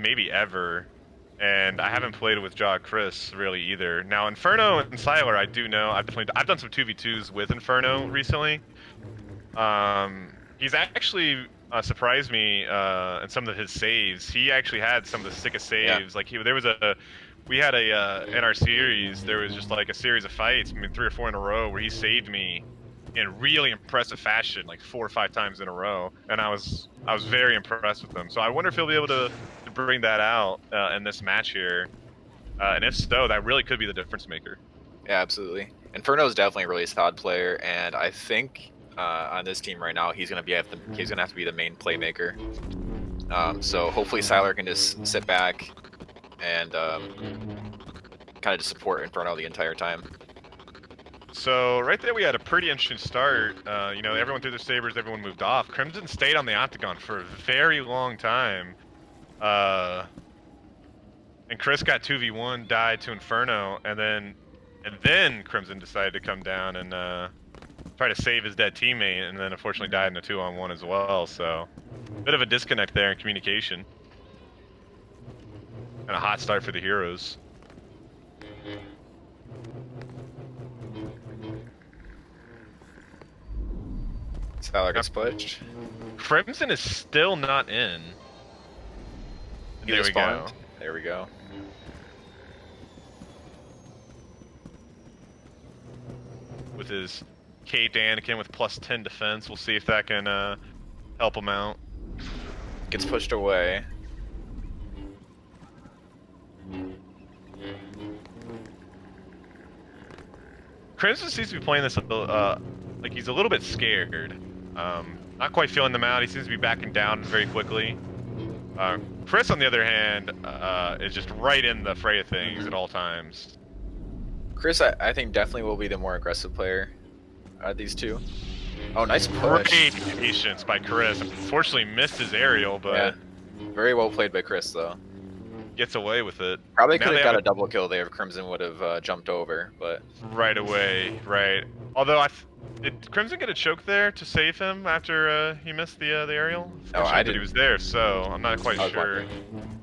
maybe ever. And I haven't played with Chris really either. Now Inferno and Syler, I do know. I've done some 2v2s with Inferno recently. He's actually surprised me in some of his saves. He actually had some of the sickest saves. Yeah. Like we had in our series, there was just like a series of fights, I mean 3 or 4 in a row, where he saved me in really impressive fashion, like 4 or 5 times in a row, and I was very impressed with him. So I wonder if he'll be able to bring that out in this match here, and if so, that really could be the difference maker. Yeah, absolutely. Inferno is definitely a really solid player, and I think on this team right now, he's gonna have to be the main playmaker. So hopefully Syler can just sit back and kind of just support Inferno the entire time. So right there we had a pretty interesting start. You know, everyone threw their sabers, everyone moved off. Crimson stayed on the octagon for a very long time. And Chris got 2v1, died to Inferno, and then Crimson decided to come down and try to save his dead teammate, and then unfortunately died in a 2-on-1 as well. So bit of a disconnect there in communication. And a hot start for the heroes. Syler gets pushed. Crimson is still not in. There we go. There we go. With his Kate Anakin with +10 defense, we'll see if that can help him out. Gets pushed away. Crimson seems to be playing this like he's a little bit scared. Not quite feeling them out. He seems to be backing down very quickly. Chris, on the other hand, is just right in the fray of things at all times. Chris, I think definitely will be the more aggressive player out of these two. Oh, nice push. Great patience by Chris. Unfortunately missed his aerial, but yeah. Very well played by Chris, though. Gets away with it. Probably could have got a double kill there if Crimson would have jumped over, but... Right away, right. Although, did Crimson get a choke there to save him after he missed the aerial? Oh, I didn't. He was there, so I'm not quite sure.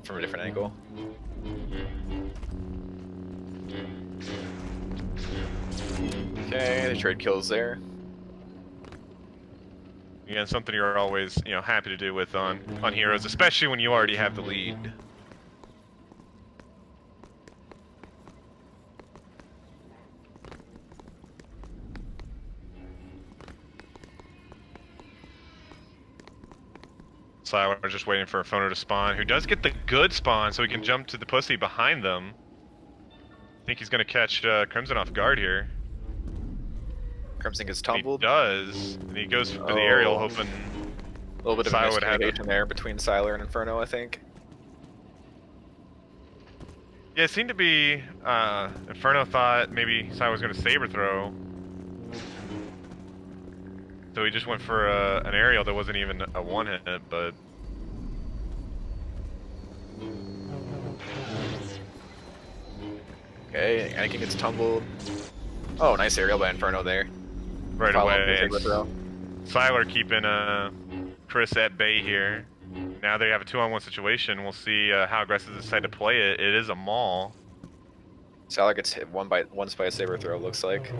From a different angle. Okay, the trade kills there. Again, something you're always, happy to do with on heroes, especially when you already have the lead. Syler just waiting for Inferno to spawn, who does get the good spawn, so he can jump to the pussy behind them. I think he's going to catch Crimson off guard here. Crimson gets tumbled. He does, and he goes for the aerial, hoping a little bit of miscommunication there between Syler and Inferno, I think. Yeah, it seemed to be Inferno thought maybe Syler was going to saber throw. So he just went for an aerial that wasn't even a one-hit, but... Okay, Anakin gets tumbled. Oh, nice aerial by Inferno there. Right away. Syler keeping Chris at bay here. Now they have a 2-on-1 situation. We'll see how aggressive they decide to play it. It is a maul. Syler gets hit once by a saber throw, looks like.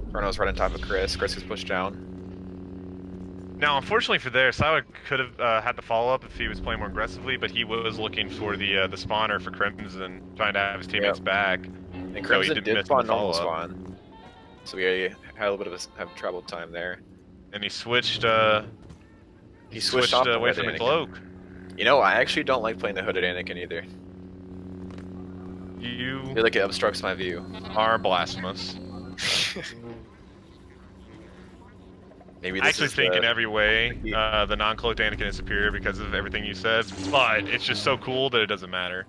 Inferno's right on top of Chris. Chris gets pushed down. Now, unfortunately for there, Syler could have had the follow-up if he was playing more aggressively, but he was looking for the spawner for Crimson, trying to have his teammates back. And Crimson did spawn normal spawn. So we had a little bit of a troubled time there. And he switched switched away from the cloak. You know, I actually don't like playing the hooded Anakin either. You I feel like it obstructs my view. Are blasphemous. Maybe I actually think in every way the non-cloaked Anakin is superior because of everything you said, but it's just so cool that it doesn't matter.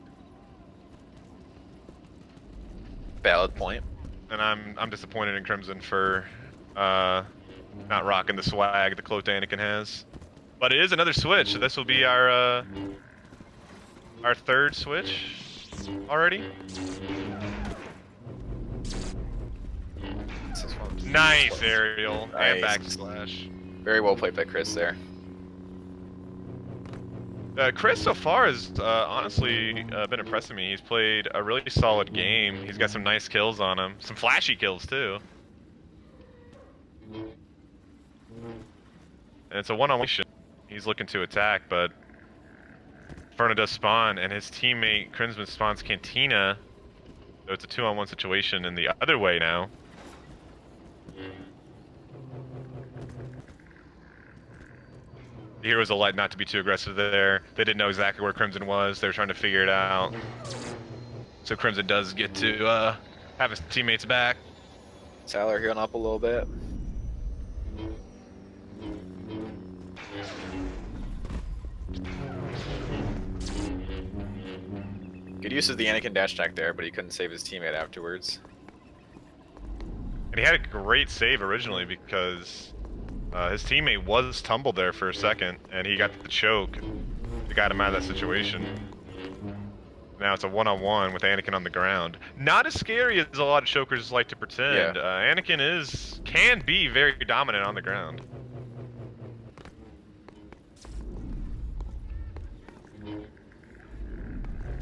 Valid point. And I'm disappointed in Crimson for not rocking the swag the cloaked Anakin has. But it is another switch, so this will be our third switch already. Nice aerial and backslash. Very well played by Chris there. Chris so far has honestly been impressing me. He's played a really solid game. He's got some nice kills on him, some flashy kills too. And it's a one-on-one. He's looking to attack, but Inferno does spawn, and his teammate Crimson spawns Cantina. So it's a two-on-one situation in the other way now. The heroes elect not to be too aggressive there. They didn't know exactly where Crimson was. They were trying to figure it out. So Crimson does get to have his teammates back. Syler healing up a little bit. Good use of the Anakin dash attack there, but he couldn't save his teammate afterwards. And he had a great save originally because his teammate was tumbled there for a second, and he got the choke that got him out of that situation. Now it's a one-on-one with Anakin on the ground. Not as scary as a lot of chokers like to pretend. Yeah. Anakin can be very dominant on the ground.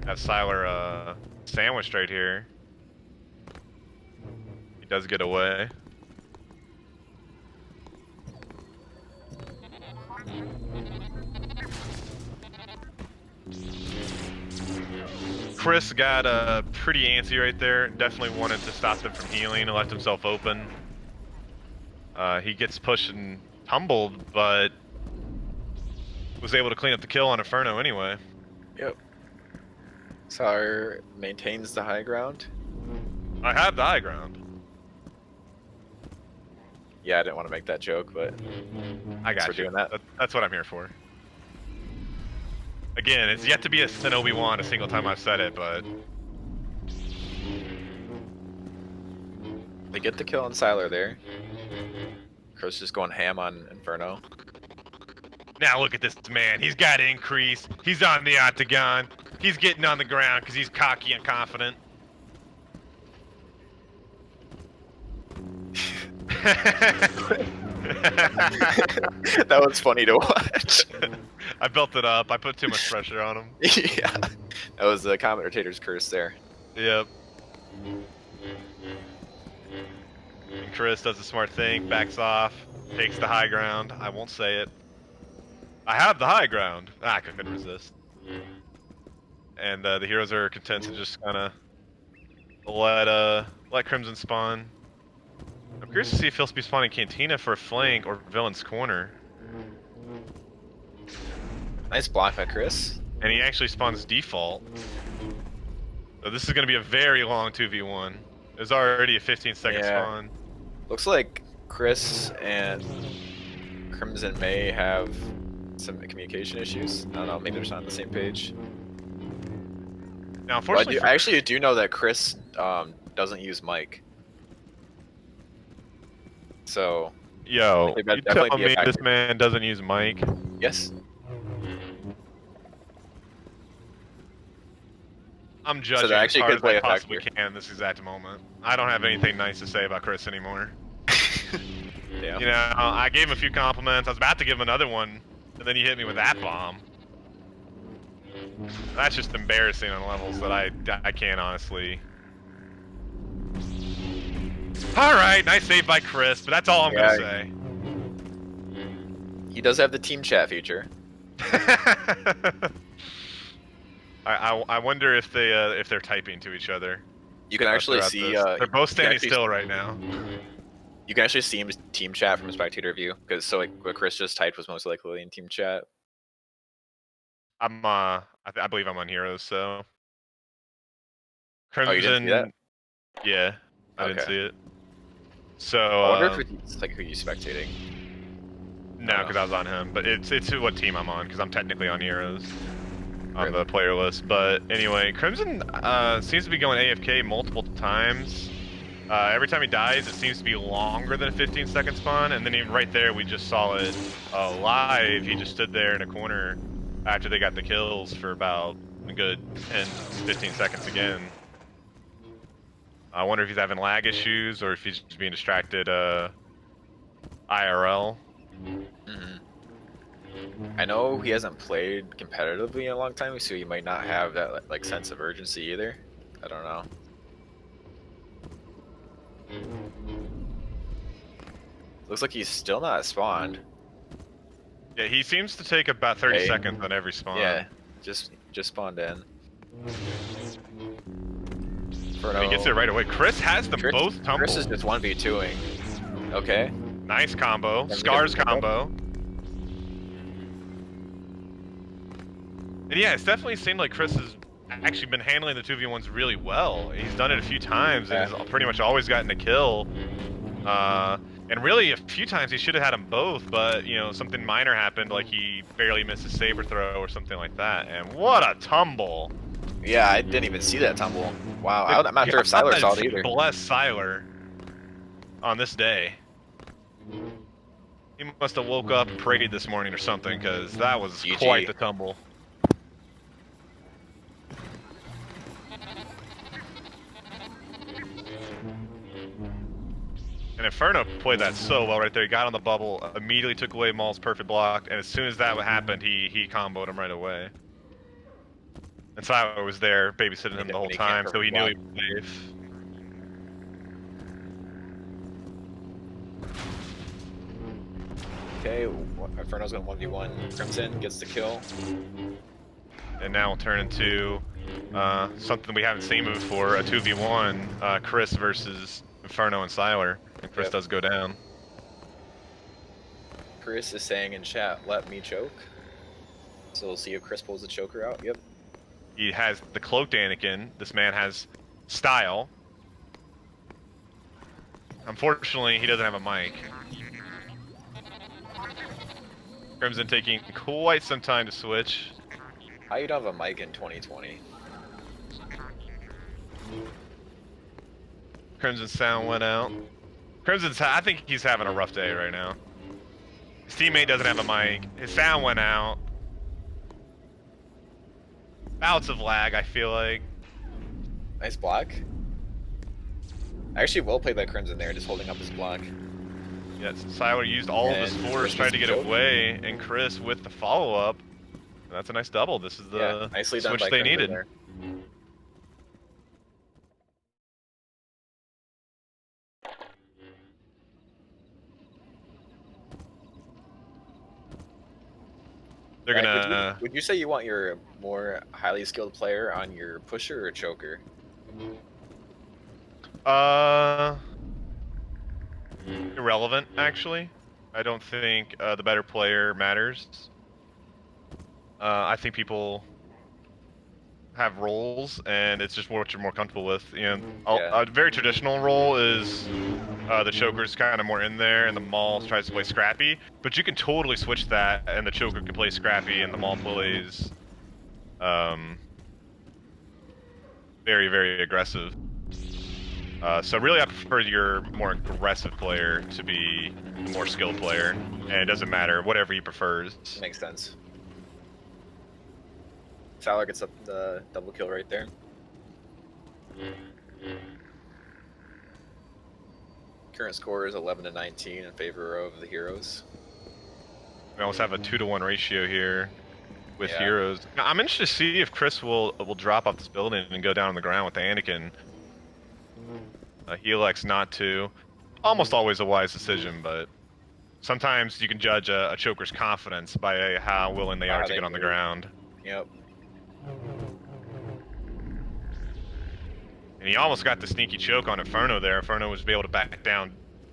That Syler sandwiched right here. He does get away. Chris got pretty antsy right there. Definitely wanted to stop them from healing and left himself open. He gets pushed and tumbled, but was able to clean up the kill on Inferno anyway. Yep. Syler maintains the high ground. I have the high ground. Yeah, I didn't want to make that joke, but I got for you. doing that. That's what I'm here for. Again, it's yet to be an Obi-Wan a single time I've said it, but They get the kill on Syler there. Chris just going ham on Inferno. now look at this man. He's got increase. He's on the octagon. He's getting on the ground because he's cocky and confident. That was funny to watch. I built it up. I put too much pressure on him. Yeah, that was the commentator's curse there. Yep. And Chris does the smart thing, backs off, takes the high ground. I won't say it. I have the high ground. I couldn't resist. And the heroes are content to just kind of let Crimson spawn. I'm curious to see if he'll be spawning Cantina for a flank or Villain's Corner. Nice block by Chris. And he actually spawns default. So this is going to be a very long 2v1. There's already a 15-second spawn. Looks like Chris and Crimson may have some communication issues. I don't know, maybe they're not on the same page. Now, unfortunately, I actually do know that Chris doesn't use mic. So, yo, I think you that'd telling be a me factor. this man doesn't use mic? Yes. I'm judging that as actually hard could as play I a possibly factor. can this exact moment. I don't have anything nice to say about Chris anymore. Yeah. You know, I gave him a few compliments. I was about to give him another one, and then he hit me with that bomb. That's just embarrassing on levels that I can't honestly. All right, nice save by Chris, but that's all I'm gonna say. He does have the team chat feature. I wonder if they're typing to each other. You can actually see. They're both standing still right now. You can actually see him team chat from a spectator view, because so like what Chris just typed was most likely in team chat. I believe I'm on Heroes, so. Crimson, Oh, you didn't see that? Yeah, I didn't Okay. see it. So I wonder if it's like who you spectating. no, because I was on him, but it's what team I'm on, because I'm technically on Heroes on the player list. But anyway, Crimson seems to be going AFK multiple times. Every time he dies, it seems to be longer than a 15-second spawn, and then even right there, we just saw it live. He just stood there in a corner after they got the kills for about a good 10, 15 seconds again. I wonder if he's having lag issues or if he's just being distracted IRL. Mm-hmm. I know he hasn't played competitively in a long time, so he might not have that like sense of urgency either. I don't know. Looks like he's still not spawned. Yeah, he seems to take about 30 Okay. seconds on every spawn. Yeah, just spawned in. But he gets it right away. Chris has them both tumble. Chris is just 1v2ing. Okay. Nice combo. Yeah, Scars combo. And yeah, it's definitely seemed like Chris has actually been handling the 2v1s really well. He's done it a few times and has pretty much always gotten a kill. And really, a few times he should have had them both, but you know, something minor happened, like he barely missed a saber throw or something like that. And what a tumble! Yeah, I didn't even see that tumble. Wow, I'm not sure if Syler saw it either. Bless Syler on this day. He must have woke up and prayed this morning or something, because that was GG. quite the tumble. And Inferno played that so well right there. He got on the bubble, immediately took away Maul's perfect block, and as soon as that happened, he comboed him right away. And Syler was there babysitting him the whole time, so he knew he was safe. Okay, Inferno's going 1v1. Crimson gets the kill. And now we'll turn into something we haven't seen before, a 2v1, Chris versus Inferno and Syler. And Chris does go down. Chris is saying in chat, "Let me choke." So we'll see if Chris pulls the choker out. Yep. He has the cloaked Anakin. This man has style. Unfortunately, he doesn't have a mic. Crimson taking quite some time to switch. How you don't have a mic in 2020? Crimson's sound went out. I think he's having a rough day right now. His teammate doesn't have a mic. His sound went out. Bouts of lag, I feel like. Nice block. I actually well played by Crimson there, just holding up his block. Yeah, Syler used all of his force, tried to get away, and Chris with the follow-up. That's a nice double. This is the nicely done switch by they Crimson needed. there. They're gonna. Would you say you want your more highly skilled player on your pusher or choker? Irrelevant, actually. I don't think the better player matters. I think people have roles, and it's just what you're more comfortable with. You know, a very traditional role is the choker's kind of more in there, and the Maul tries to play scrappy. But you can totally switch that, and the choker can play scrappy, and the Maul plays very, very aggressive. So really, I prefer your more aggressive player to be the more skilled player, and it doesn't matter, whatever he prefers. Makes sense. Syler gets up the double kill right there. Current score is 11-19 in favor of the heroes. We almost have a 2-to-1 ratio here with heroes. Now, I'm interested to see if Chris will drop off this building and go down on the ground with the Anakin. He elects not to. Almost always a wise decision, but sometimes you can judge a choker's confidence by how willing they are to get on the ground. Yep. And he almost got the sneaky choke on Inferno there. Inferno was able to back down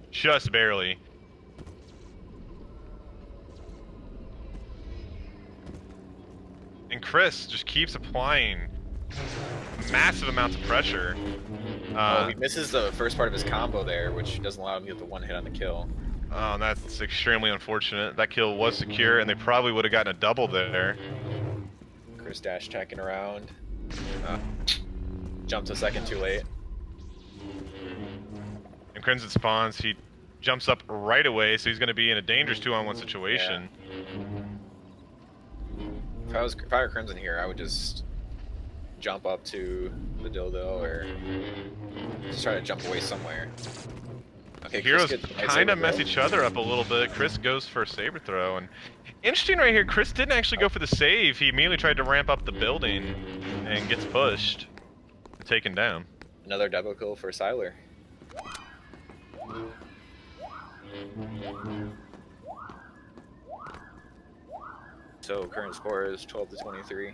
just barely. And Chris just keeps applying massive amounts of pressure. He misses the first part of his combo there, which doesn't allow him to get the one hit on the kill. Oh, and that's extremely unfortunate. That kill was secure, and they probably would have gotten a double there. Chris dash attacking around. Jumped a second too late. And Crimson spawns. He jumps up right away, so he's going to be in a dangerous 2-on-1 situation. Yeah. If I were Crimson here, I would just jump up to the dildo or just try to jump away somewhere. Okay, Chris Heroes gets a nice kind of saber mess throw. each other up a little bit. Chris goes for a saber throw, and interesting right here, Chris didn't actually go for the save. He immediately tried to ramp up the building and gets pushed, taken down. Another double kill for Syler. So current score is 12-23.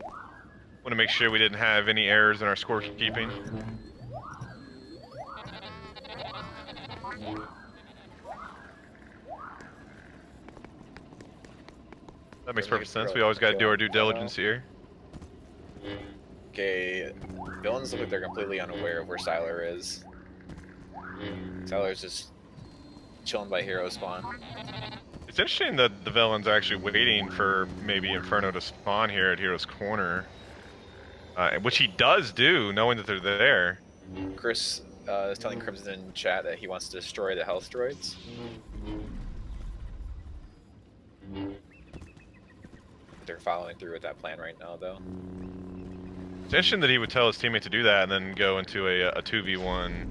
Want to make sure we didn't have any errors in our scorekeeping. That makes perfect sense. We always got to do our due diligence here. Okay, villains look like they're completely unaware of where Syler is. Syler's just chilling by hero spawn. It's interesting that the villains are actually waiting for maybe Inferno to spawn here at Hero's Corner. Which he does do, knowing that they're there. Chris is telling Crimson in chat that he wants to destroy the health droids. They're following through with that plan right now, though. It's interesting that he would tell his teammate to do that and then go into a 2v1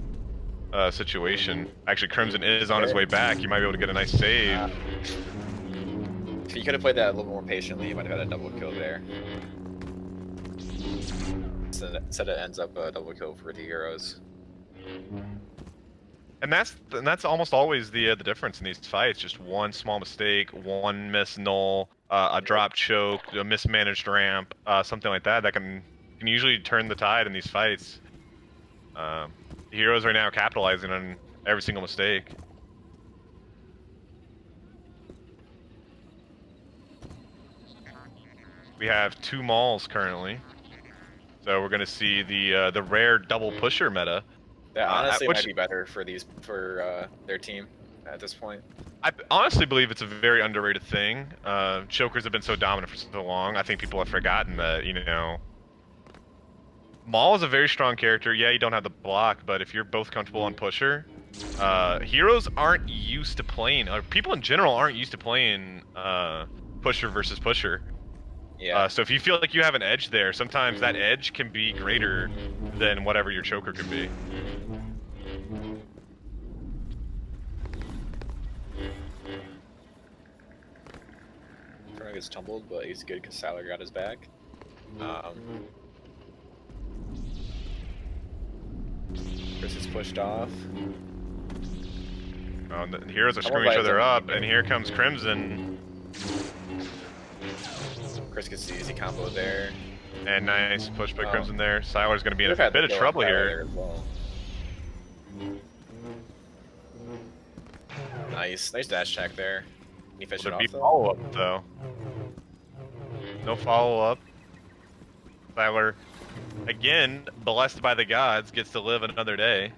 situation. Actually, Crimson is on his way back. You might be able to get a nice save. If you could have played that a little more patiently, you might have had a double kill there. Instead it ends up a double kill for the heroes. And that's almost always the difference in these fights. Just one small mistake, one miss null, a drop choke, a mismanaged ramp, something like that. That can usually turn the tide in these fights. The heroes are now capitalizing on every single mistake. We have 2 mauls currently, so we're gonna see the rare double pusher meta. That honestly might be better for their team at this point. I honestly believe it's a very underrated thing. Chokers have been so dominant for so long. I think people have forgotten that, you know, Maul is a very strong character. Yeah, you don't have the block, but if you're both comfortable on pusher, heroes aren't used to playing, or people in general aren't used to playing pusher versus pusher. Yeah. So if you feel like you have an edge there, sometimes that edge can be greater than whatever your choker could be. Inferno gets tumbled, but he's good because Syler got his back. Chris is pushed off. The heroes are screwing each other up, and here comes Crimson. Chris gets the easy combo there. And nice push by Crimson there. Syler's going to be in a bit of trouble here. Well. Nice dash check there. Can you finish it off, though? Follow-up, though. No follow-up. Syler, again, blessed by the gods, gets to live another day.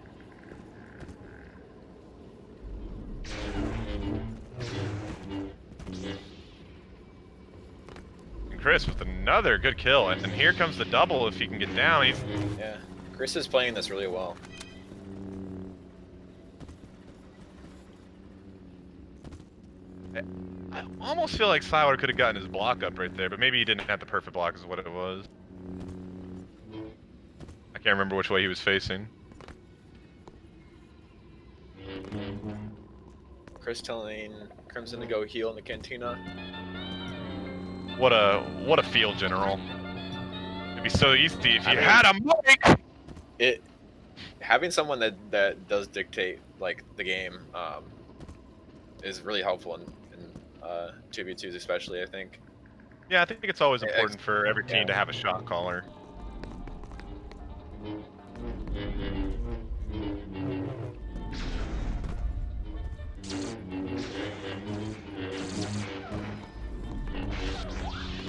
And Chris with another good kill, and here comes the double if he can get down. Yeah, Chris is playing this really well. I almost feel like Syler could have gotten his block up right there, but maybe he didn't have the perfect block is what it was. I can't remember which way he was facing. Chris telling Crimson to go heal in the cantina. What a field general. It'd be so easy if you had a mic! Having someone that does dictate like the game is really helpful in 2v2s especially, I think. Yeah, I think it's always important for every team to have a shot caller.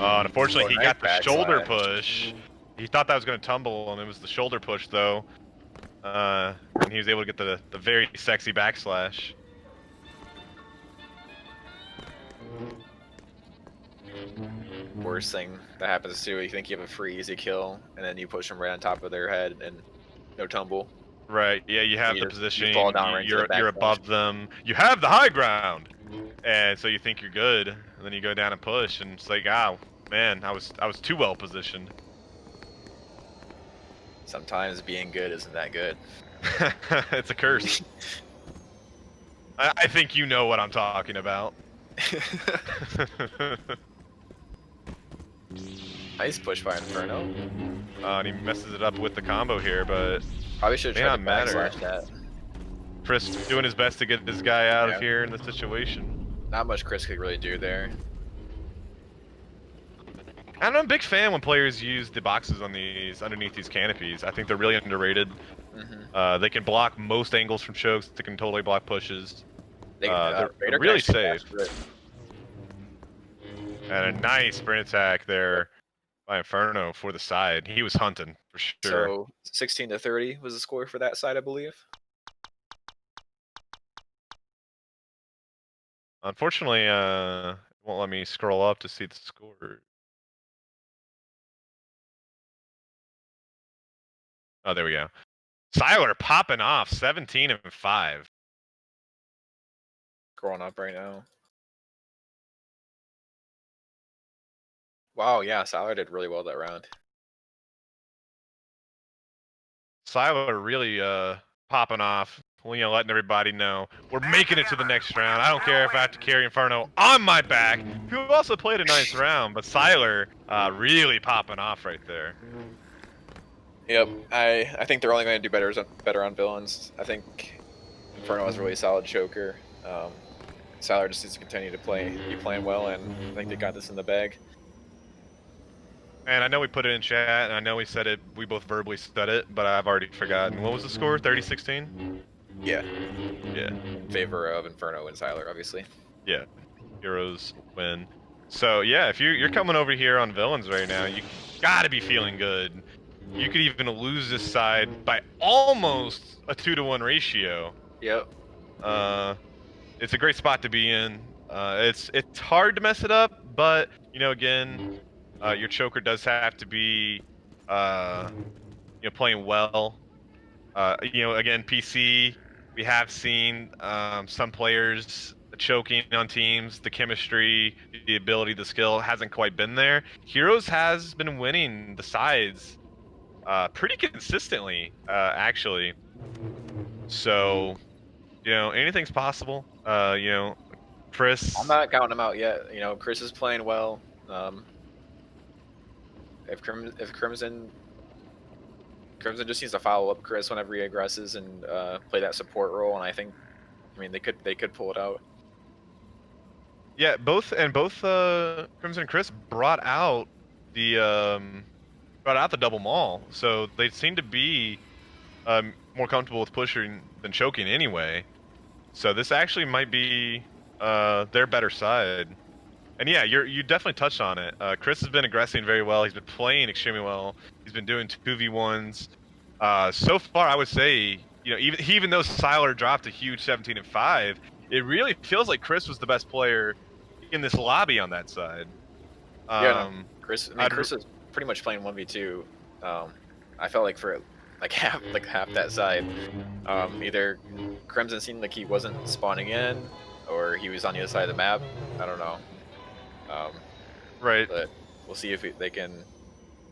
Unfortunately, he got the shoulder push. He thought that was going to tumble, and it was the shoulder push, though. And he was able to get the very sexy backslash. Worst thing that happens too, you think you have a free easy kill, and then you push them right on top of their head, and no tumble. Right, yeah, you have the positioning, you fall down right you're above them, you have the high ground! And so you think you're good, and then you go down and push, and it's like, oh, man, I was too well positioned. Sometimes being good isn't that good. It's a curse. I think you know what I'm talking about. Nice push by Inferno. And he messes it up with the combo here, but Probably should have may tried not to matter. backslash that. Chris doing his best to get this guy out of Yeah. here in the situation. Not much Chris could really do there. I'm a big fan when players use the boxes on these underneath these canopies. I think they're really underrated. They can block most angles from chokes. They can totally block pushes. They're Vader can really actually safe. dash through it. And a nice sprint attack there by Inferno for the side. He was hunting for sure. So 16 to 30 was the score for that side, I believe. Unfortunately, it won't let me scroll up to see the score. Oh, there we go. Syler popping off 17 and 5. Growing up right now. Wow, yeah, Syler did really well that round. Syler really popping off. Letting everybody know we're making it to the next round. I don't care if I have to carry Inferno on my back, who also played a nice round, but Syler really popping off right there. Yep, I think they're only going to do better on villains. I think Inferno is a really solid choker. Syler just needs to continue to be playing well, and I think they got this in the bag. And I know we put it in chat, and I know we said it, we both verbally said it, but I've already forgotten. What was the score? 30-16? Yeah. Yeah. In favor of Inferno and Syler, obviously. Yeah. Heroes win. So yeah, if you're coming over here on villains right now, you gotta be feeling good. You could even lose this side by almost a 2-to-1 ratio. Yep. It's a great spot to be in. It's hard to mess it up, but again, your choker does have to be playing well. Again, PC, we have seen some players choking on teams. The chemistry, the ability, the skill hasn't quite been there. Heroes has been winning the sides pretty consistently, actually. So, anything's possible. Chris. I'm not counting him out yet. Chris is playing well. If Crimson just needs to follow up Chris whenever he aggresses and play that support role, and I mean, they could pull it out. Yeah, both Crimson and Chris brought out the double maul, so they seem to be more comfortable with pushing than choking anyway. So this actually might be their better side. And yeah, you definitely touched on it. Chris has been aggressing very well. He's been playing extremely well. He's been doing 2v1s. So far, I would say, even though Syler dropped a huge 17 and 5, it really feels like Chris was the best player in this lobby on that side. Yeah, no, Chris. I mean, Chris is pretty much playing 1v2. I felt like for half that side, either Crimson seemed like he wasn't spawning in, or he was on the other side of the map. I don't know. Right. But we'll see if they can.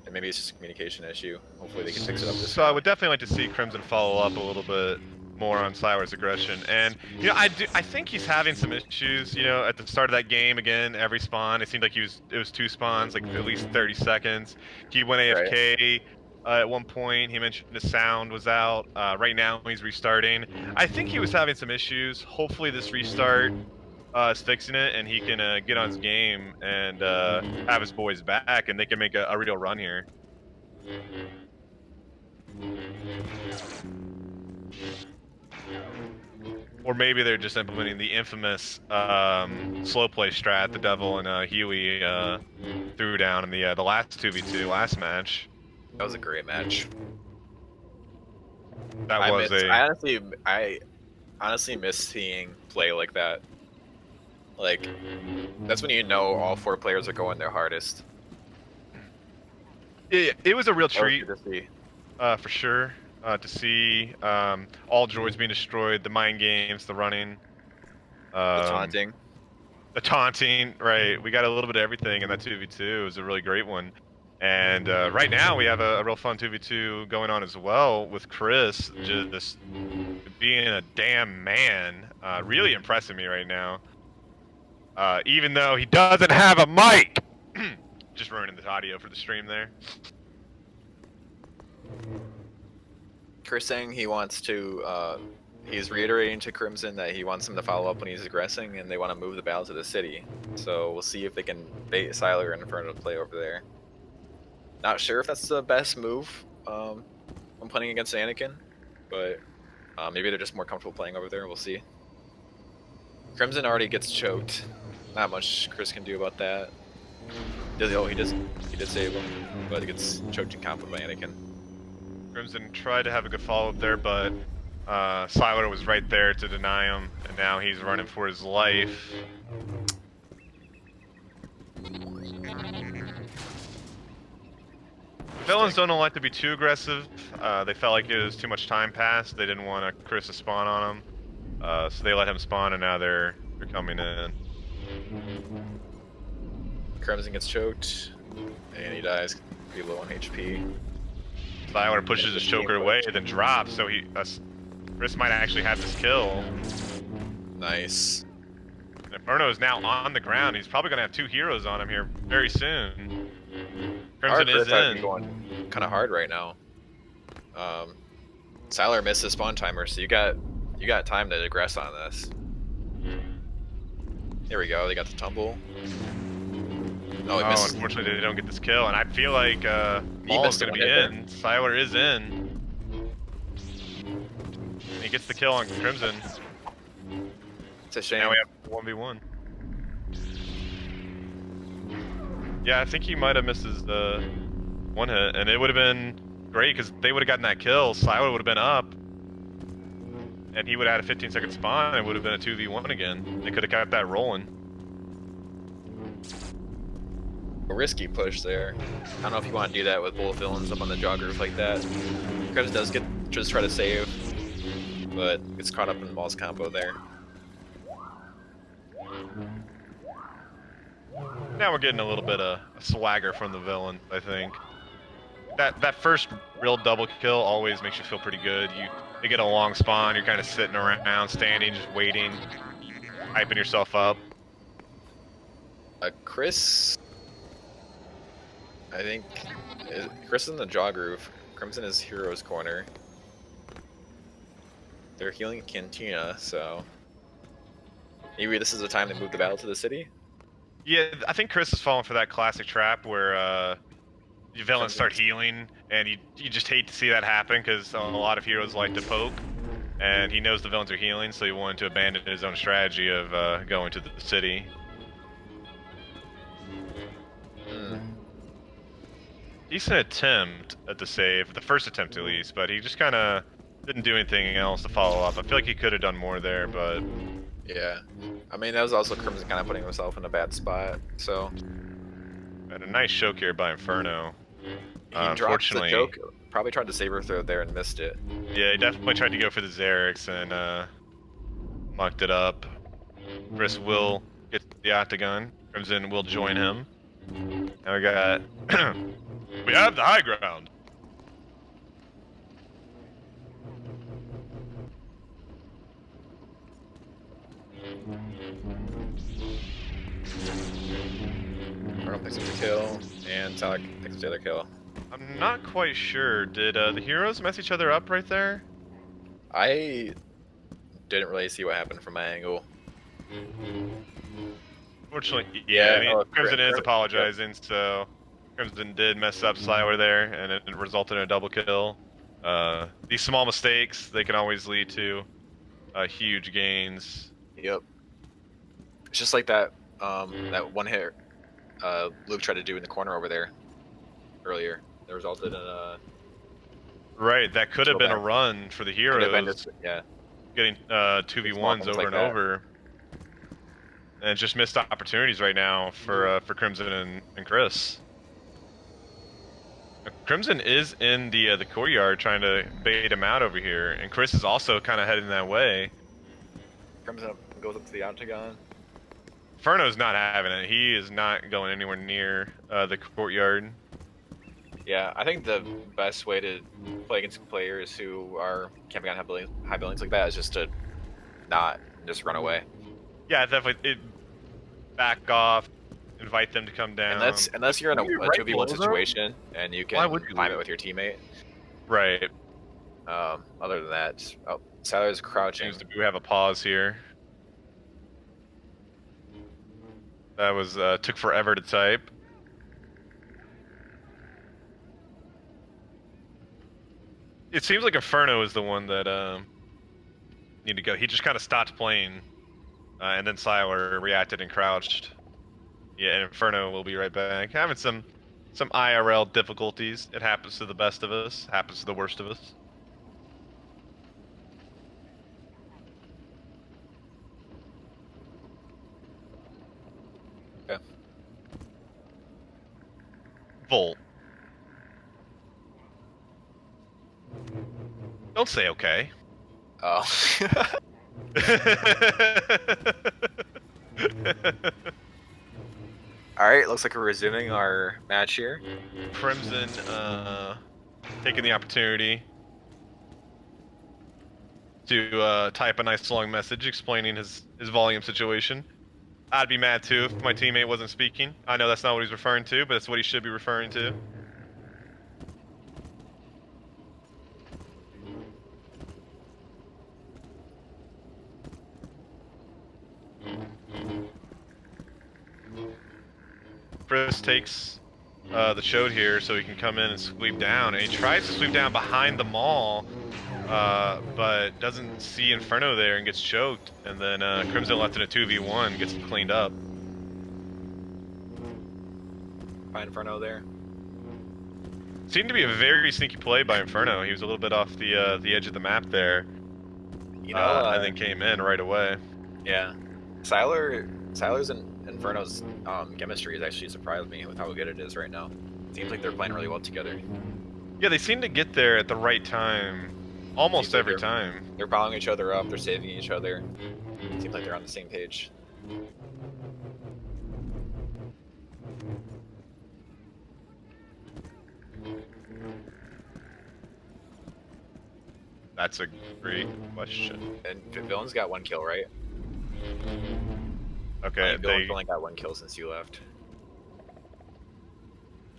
And maybe it's just a communication issue. Hopefully they can fix it up this So I round. would definitely like to see Crimson follow up a little bit more on Syler's aggression. And I think he's having some issues, at the start of that game. Again, every spawn, it seemed like it was 2 spawns, like at least 30 seconds. He went AFK at one point. He mentioned his sound was out. Right now he's restarting. I think he was having some issues. Hopefully this restart is fixing it, and he can get on his game and have his boys back, and they can make a real run here. Or maybe they're just implementing the infamous slow play strat the Devil and Huey threw down in the last 2v2 last match. That was a great match. I honestly miss seeing play like that. Like, that's when you know all 4 players are going their hardest. It was a real treat, to see. for sure. To see all droids being destroyed, the mind games, the running, The taunting. right? We got a little bit of everything in that 2v2. It was a really great one. And right now we have a real fun 2v2 going on as well with Chris just being a damn man, really impressing me right now. Even though he doesn't have a mic, just ruining the audio for the stream there. Chris saying he wants to, he's reiterating to Crimson that he wants him to follow up when he's aggressing, and they want to move the battle to the city. So we'll see if they can bait Syler and Inferno to play over there. Not sure if that's the best move when playing against Anakin, but maybe they're just more comfortable playing over there. We'll see. Crimson already gets choked. Not much Chris can do about that. He did save him, but he gets choked and comboed by Anakin. Crimson tried to have a good follow-up there, but Syler was right there to deny him, and now he's running for his life. Villains don't like to be too aggressive. They felt like it was too much time passed. They didn't want Chris to spawn on him, so they let him spawn, and now they're coming in. Crimson gets choked, and he dies. Pretty low on HP. Syler pushes his choker away, then drops, so Chris might actually have this kill. Nice. Inferno is now on the ground. He's probably going to have 2 heroes on him here very soon. Crimson is in. Going kind of hard right now. Syler missed his spawn timer, so you got time to aggress on this. Here we go. They got the tumble. Oh, he missed. Unfortunately, they don't get this kill, and I feel like Maul's going to be in. Syler is in. He gets the kill on Crimson. It's a shame. Now we have 1v1. Yeah, I think he might have missed his one hit, and it would have been great because they would have gotten that kill. Syler would have been up, and he would have had a 15-second spawn, and it would have been a 2v1 again. They could have kept that rolling. A risky push there. I don't know if you want to do that with both villains up on the jog roof like that. Krebs does just try to save, but gets caught up in Maul's combo there. Now we're getting a little bit of swagger from the villain, I think. That first real double kill always makes you feel pretty good. You get a long spawn, you're kind of sitting around, standing, just waiting, hyping yourself up. Chris, I think, Chris is in the jog roof. Crimson is Hero's Corner. They're healing Cantina, so maybe this is the time to move the battle to the city? Yeah, I think Chris is falling for that classic trap where your villains start healing, and you just hate to see that happen because a lot of heroes like to poke, and he knows the villains are healing, so he wanted to abandon his own strategy of going to the city. Decent attempt at the save, the first attempt at least, but he just kind of didn't do anything else to follow up. I feel like he could have done more there, but... Yeah. I mean, that was also Crimson kind of putting himself in a bad spot, so... And a nice choke here by Inferno. He dropped the choke, probably tried to saber throw there and missed it. Yeah, he definitely tried to go for the Xerix and mucked it up. Chris will get the octagon. Crimson will join him. Now we got... we have the high ground. Arnold picks up the kill, and Syler picks up the other kill. I'm not quite sure. Did the heroes mess each other up right there? I didn't really see what happened from my angle. Fortunately, yeah, I mean, Crimson is apologizing, so Crimson did mess up Syler there, and it resulted in a double kill. These small mistakes, they can always lead to huge gains. Yep. It's just like that that one hit Luke tried to do in the corner over there earlier. That resulted in a... Right, that could have been a run for the heroes. Yeah. Getting 2v1s over and over. And just missed opportunities right now for Crimson and Chris. Crimson is in the courtyard trying to bait him out over here, and Chris is also kind of heading that way. Crimson goes up to the octagon. Inferno's not having it. He is not going anywhere near the courtyard. Yeah, I think the best way to play against players who are camping on high buildings like that is just to not just run away. Yeah, definitely. Back off, invite them to come down. Unless you're in Would you a right 2v1 below them? situation and you Why can would you climb it leave? with your teammate. Right. Other than that, oh, Syler's crouching. Seems to be, we have a pause here. That was took forever to type. It seems like Inferno is the one that need to go. He just kind of stopped playing, and then Syler reacted and crouched. Yeah, and Inferno will be right back. Having some IRL difficulties. It happens to the best of us. Happens to the worst of us. Okay. Volt. Don't say okay. Oh. All right, looks like we're resuming our match here. Crimson taking the opportunity to type a nice long message explaining his volume situation. I'd be mad too if my teammate wasn't speaking. I know that's not what he's referring to, but that's what he should be referring to. Chris takes the showed here so he can come in and sweep down, and he tries to sweep down behind the mall, but doesn't see Inferno there and gets choked, and then Crimson left in a 2v1, gets cleaned up. Find Inferno there. Seemed to be a very sneaky play by Inferno. He was a little bit off the edge of the map there, You know, and then came in right away. yeah, Syler's and Inferno's chemistry has actually surprised me with how good it is right now. Seems like they're playing really well together. Yeah, they seem to get there at the right time, almost Seems like every time. They're following each other up. They're saving each other. Seems like they're on the same page. That's a great question. And Villain's got 1 kill, right? Okay, Villain's only got 1 kill since you left.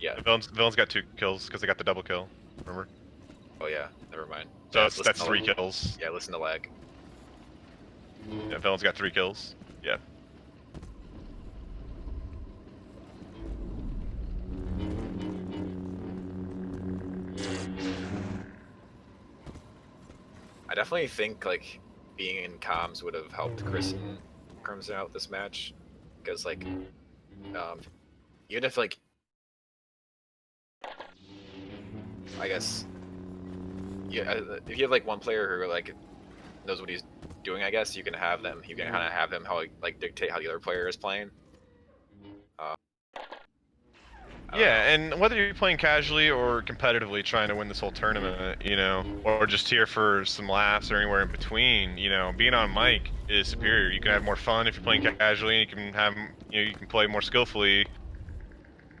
Yeah. Villain's got 2 kills because they got the double kill. Remember? Oh yeah. Never mind. So Yeah, that's 3 kills. Yeah. Listen to lag. Yeah, Villain's got 3 kills. Yeah. I definitely think like being in comms would have helped Chris and Crimson out this match, because like, even if like, I guess, yeah, if you have like one player who like knows what he's doing, I guess you can have them. You can kind of have them how like dictate how the other player is playing. Yeah, and whether you're playing casually or competitively trying to win this whole tournament, you know, or just here for some laughs or anywhere in between, you know, being on mic is superior. You can have more fun if you're playing casually, and you can have, you know, you can play more skillfully if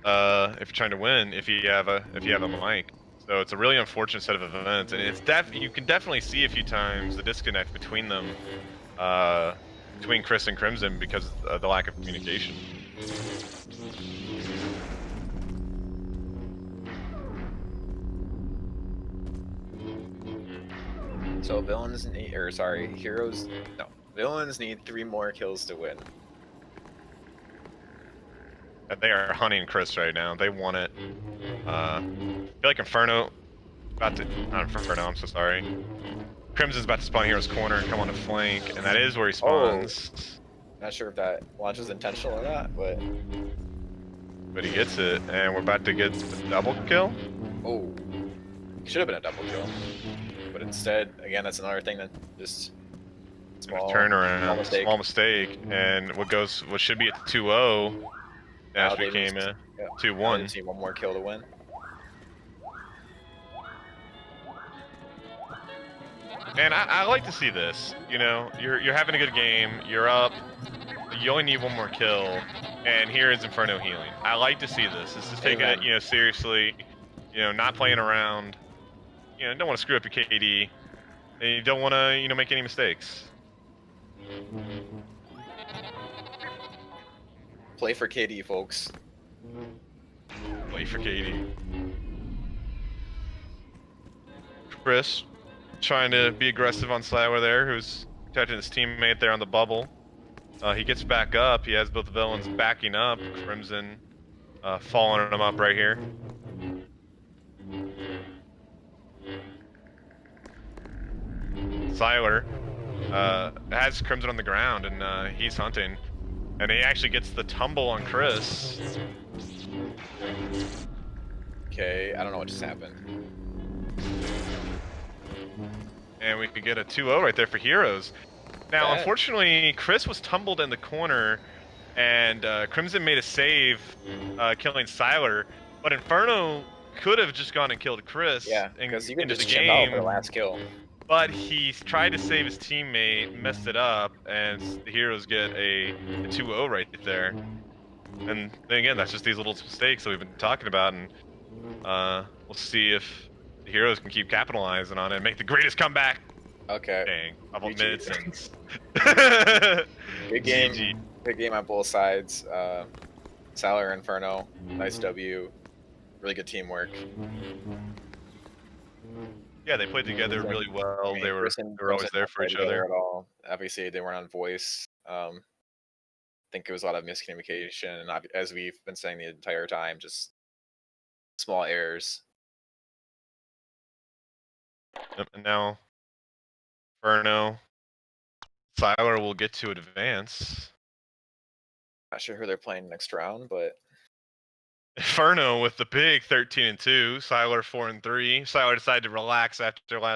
you're trying to win if you have a mic. So it's a really unfortunate set of events, and it's you can definitely see a few times the disconnect between them, between Chris and Crimson, because of the lack of communication. So villains need, or sorry, villains need 3 more kills to win. They are hunting Chris right now. They want it. I feel like Inferno not Inferno, I'm so sorry. Crimson's about to spawn Hero's Corner and come on the flank, and that is where he spawns. Oh. Not sure if that launch was intentional or not, but he gets it, and we're about to get the double kill. Oh, should have been a double kill, but instead, again, that's another thing that just small turnaround, small mistake, and what should be a 2-0 now became a 2-1. Just need 1 more kill to win. And I like to see this. You know, you're having a good game. You're up. You only need 1 more kill, and here is Inferno healing. I like to see this. This is taking it, you know, seriously. You not playing around. Don't want to screw up your KD, and you don't want to, make any mistakes. Play for KD, folks. Play for KD. Chris, trying to be aggressive on Syler there, who's protecting his teammate there on the bubble. He gets back up. He has both the villains backing up. Crimson following him up right here. Syler has Crimson on the ground, and he's hunting. And he actually gets the tumble on Chris. Okay, I don't know what just happened. And we could get a 2-0 right there for Heroes. Now, Bad. unfortunately, Chris was tumbled in the corner, and Crimson made a save, killing Syler. But Inferno could have just gone and killed Chris because he could into just the chip out game. for the last kill. But he tried to save his teammate, messed it up, and the Heroes get a 2-0 right there. And then again, that's just these little mistakes that we've been talking about, and we'll see if the Heroes can keep capitalizing on it and make the greatest comeback. Okay. Dang, I've admitted since. Good game. GG. Good game on both sides. Syler, Inferno, nice W. Really good teamwork. Yeah, they played together really well. They were always there for each other. At all. Obviously, they weren't on voice. I think it was a lot of miscommunication, and as we've been saying the entire time, just small errors. And now, Inferno, Syler will get to advance. Not sure who they're playing next round, but Inferno with the big 13-2. Syler 4-3. Syler decided to relax after last